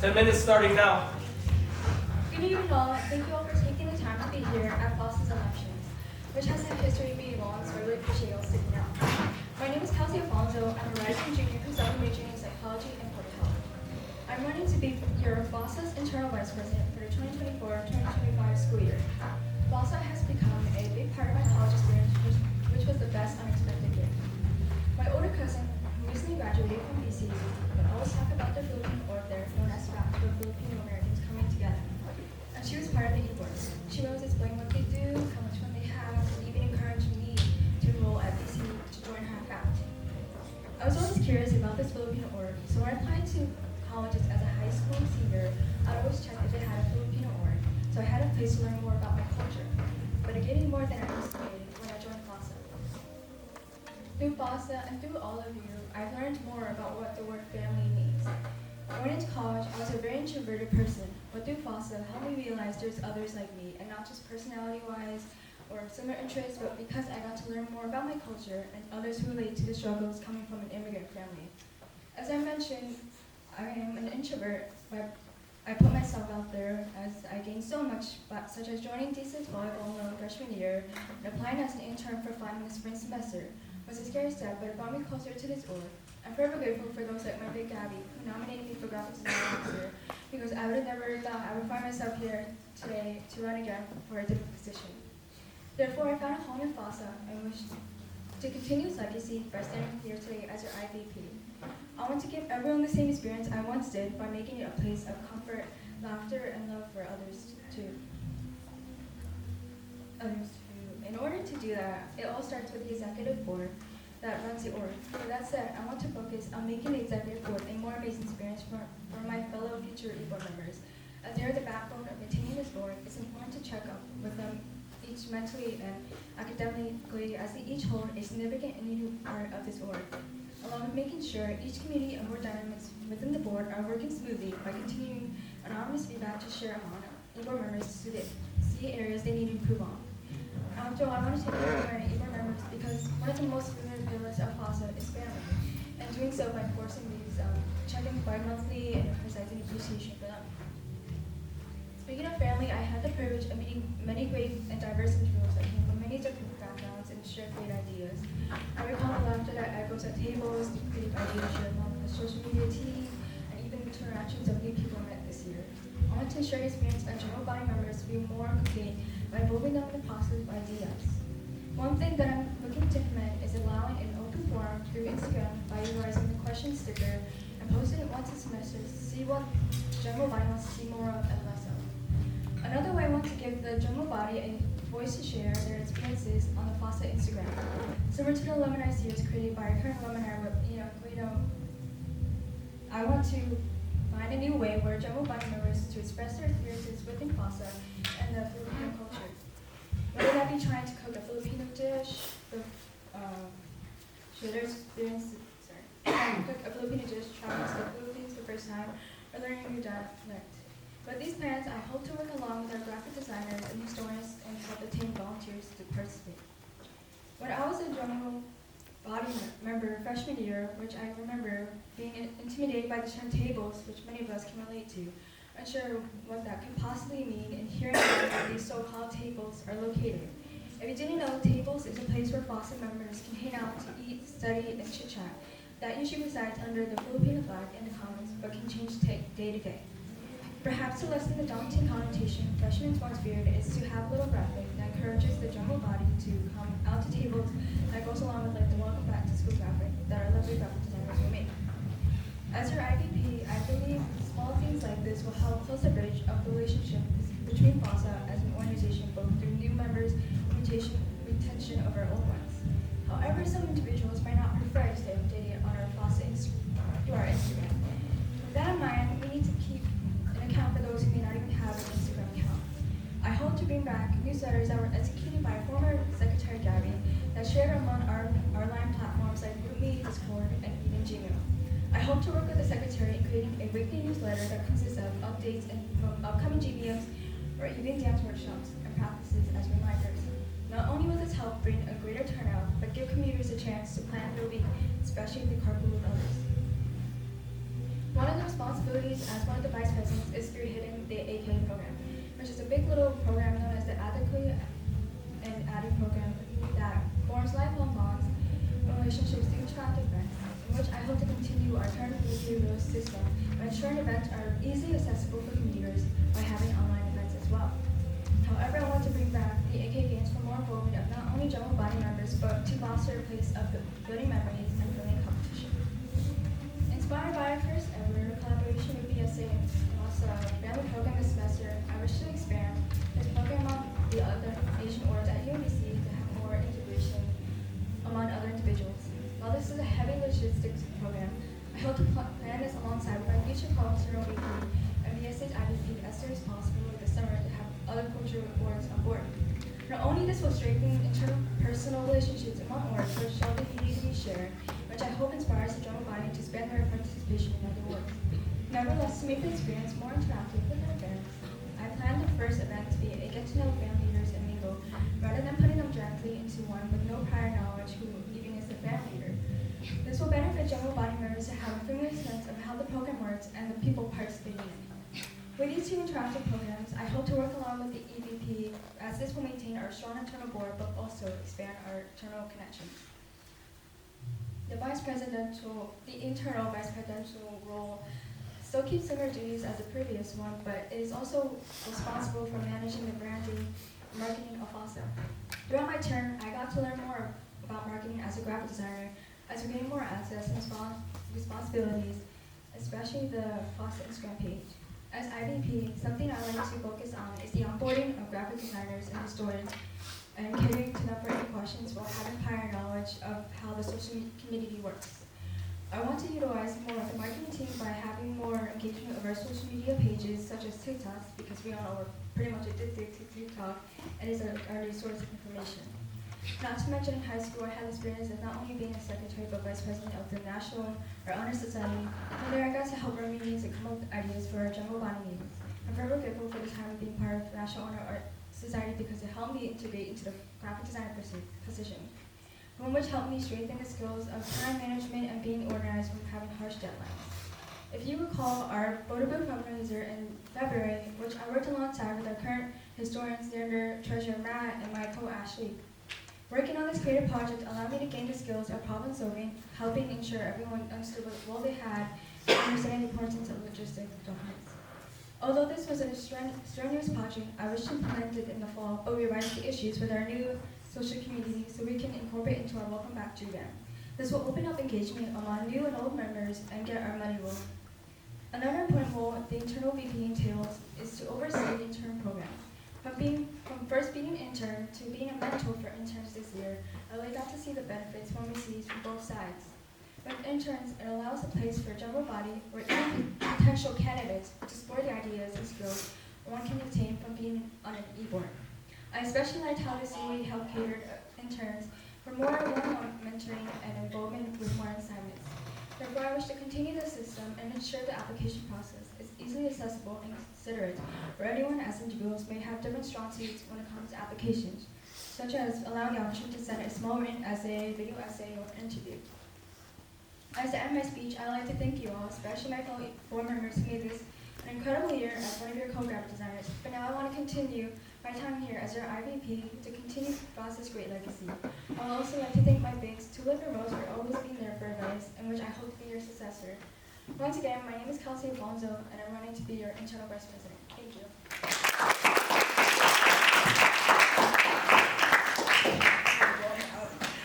10 minutes starting now. Good evening all, and thank you all for taking the time to be here at FOSS's elections, which has a history of being long, so I really appreciate you all sticking around. My name is Kelsey Alfonso. I'm a rising junior who's majoring in psychology and public health. I'm running to be your FOSS's internal vice president for the 2024-2025 school year. FOSSA has become a big part of my college experience, which was the best unexpected gift. My older cousin, who recently graduated from BC, would always talk about the Filipino org there, known as FAP, for Filipino Americans coming together. And she was part of the e-board. She would always explain what they do, how much fun they have, and even encouraged me to enroll at BC to join her FAP. I was always curious about this Filipino org, so when I applied to colleges as a high school senior, I always checked if they had a Filipino org, so I had a place to learn more about my culture. But it gave me more than I anticipated when I joined FOSSA. Through FOSSA and through all of you, I've learned more about what the word family means. Going into college, I was a very introverted person, but through FOSSA helped me realize there's others like me, and not just personality-wise or similar interests, but because I got to learn more about my culture and others who relate to the struggles coming from an immigrant family. As I mentioned, I am an introvert, but I put myself out there as I gained so much, such as joining D6 volleyball in my freshman year and applying as an intern for fun in the spring semester. It was a scary step, but it brought me closer to this org. I'm forever grateful for those like my big Gabby, who nominated me for graphic design last year, because I would have never thought I would find myself here today to run again for a different position. Therefore, I found a home in FOSSA and wish to continue its legacy by standing here today as your IVP. I want to give everyone the same experience I once did by making it a place of comfort, laughter, and love for others too. In order to do that, it all starts with the executive board that runs the org. With that said, I want to focus on making the executive board a more amazing experience for my fellow future e-board members. As they are the backbone of maintaining this board, it's important to check up with them each mentally and academically, as they each hold a significant and unique part of this org, along with making sure each community and board dynamics within the board are working smoothly by continuing anonymous feedback to share among e-board members to see areas they need to improve on. After all, I want to take care of my e-board members because one of the most familiar pillars of FOSSA is family, and doing so by forcing these check-ins bi-monthly and emphasizing appreciation for them. Speaking of family, I had the privilege of meeting many great and diverse individuals that came from many different backgrounds and shared great ideas. I recall the laughter that echoes at tables, the creative ideas shared among the social media team, and even the interactions of new people I met this year. I want to share the experience of general body members to be more complete by involving them in positive ideas. One thing that I'm looking to implement is allowing an open forum through Instagram by utilizing the question sticker and posting it once a semester to see what general body wants to see more of and less of. Another way I want to give the general body a voice to share their experiences on the FOSSA Instagram. Similar to the alumni series created by our current alumni, I want to find a new way where general body members to express their experiences within FOSSA and the Filipino culture. Whether that be trying to cook a Filipino dish, share their experience, cook a Filipino dish, traveling to the Philippines for the first time, or learning a new dialect. With these plans, I hope to work along with our graphic designers and historians and help obtain volunteers to participate. When I was a general body member freshman year, which I remember being intimidated by the term tables, which many of us can relate to, unsure what that could possibly mean, and hearing that these so-called tables are located. If you didn't know, tables is a place where FOSSA members can hang out to eat, study, and chit-chat. That usually resides under the Filipino flag in the commons, but can change day to day. Perhaps to lessen the daunting connotation, Freshman's One Spirit is to have a little graphic that encourages the general body to come out to tables that goes along with like the welcome back to school graphic that our lovely graphic designers will make. As your IVP, I believe small things like this will help close the bridge of the relationship between FOSSA as an organization, both through new members and retention of our old ones. However, some individuals might not prefer to stay updated on our FOSSA through our Instagram. With that in mind, we need to keep account for those who may not even have an Instagram account. I hope to bring back newsletters that were executed by former Secretary Gabby that shared among our line platforms like GroupMe, Discord, and even Gmail. I hope to work with the Secretary in creating a weekly newsletter that consists of updates and from upcoming GBMs or even dance workshops and practices as reminders. Not only will this help bring a greater turnout, but give commuters a chance to plan their week, especially if they carpool with others. One of the responsibilities duties as one of the vice presidents is spearheading the AK program, which is a big little program known as the Adequate and Adding program that forms lifelong bonds and relationships through interactive events, in which I hope to continue our current behavioral system by ensuring events are easily accessible for commuters by having online events as well. However, I want to bring back the AK Games for more involvement of not only general body members, but to foster a place of building memories and building competition. Inspired by our first ever collaboration with BSA and also family program this semester, I wish to expand this program on the other Asian orgs at UMBC to have more integration among other individuals. While this is a heavy logistics program, I hope to plan this alongside with my future cultural VP and BSA's IVP as soon as possible this summer to have other cultural orgs on board. Not only this will strengthen interpersonal relationships among orgs, which show the unity to be shared, which I hope inspires the general body to spend their participation in other orgs. Nevertheless, to make the experience more interactive with their fans, I planned the first event to be a get-to-know fan leaders and mingle, rather than putting them directly into one with no prior knowledge who even is the fan leader. This will benefit general body members to have a familiar sense of how the program works and the people participating in it. With these two interactive programs, I hope to work along with the EVP as this will maintain our strong internal board but also expand our internal connections. The internal vice presidential role still keeps similar duties as the previous one, but is also responsible for managing the branding and marketing of Alfonso. Throughout my term, I got to learn more about marketing as a graphic designer as we gain more access and responsibilities, especially the Foster Instagram page. As IVP, something I like to focus on is the onboarding of graphic designers and historians and catering to them for any questions while having prior knowledge of how the social community works. I want to utilize more of the marketing team by having more engagement of our social media pages such as TikToks, because we all know we're pretty much addicted to TikTok and is our new source of information. Not to mention in high school, I had experience of not only being a secretary but vice president of the National or Honor Society. From there, I got to help run meetings and come up with ideas for our general body meetings. I'm forever grateful for the time of being part of the National Honor Art Society because it helped me integrate into the graphic designer position, one which helped me strengthen the skills of time management and being organized from having harsh deadlines. If you recall our photo booth fundraiser in February, which I worked alongside with our current historians, theater treasurer Matt and my co-Ashley. Working on this creative project allowed me to gain the skills of problem solving, helping ensure everyone understood what role they had, and understanding the importance of logistics documents. Although this was a strenuous project, I wish to implement it in the fall, but we realized the issues with our new social community so we can incorporate into our Welcome Back to them. This will open up engagement among new and old members and get our money rolling. Another important role the internal VP entails is to oversee the intern program. From first being an intern to being a mentor for interns this year, I really got to see the benefits one receives from both sides. With interns, it allows a place for a general body or even potential candidates to explore the ideas and skills one can obtain from being on an e-board. I especially liked how this really helped cater interns for more one-on-one mentoring and involvement with more assignments. Therefore, I wish to continue this system and ensure the application process is easily accessible and considerate, where anyone as individuals may have different strong suits when it comes to applications, such as allowing the opportunity to send a small written essay, video essay, or interview. As I end my speech, I'd like to thank you all, especially my fellow board members who made this an incredible year as one of your co-graphic designers. But now I want to continue my time here as your IVP to continue to pass this great legacy. I would also like to thank my bigs, Tulip and Rose, for always being there for advice, in which I hope to be your successor. Once again, my name is Kelsey Alfonso, and I'm running to be your internal vice president. Thank you.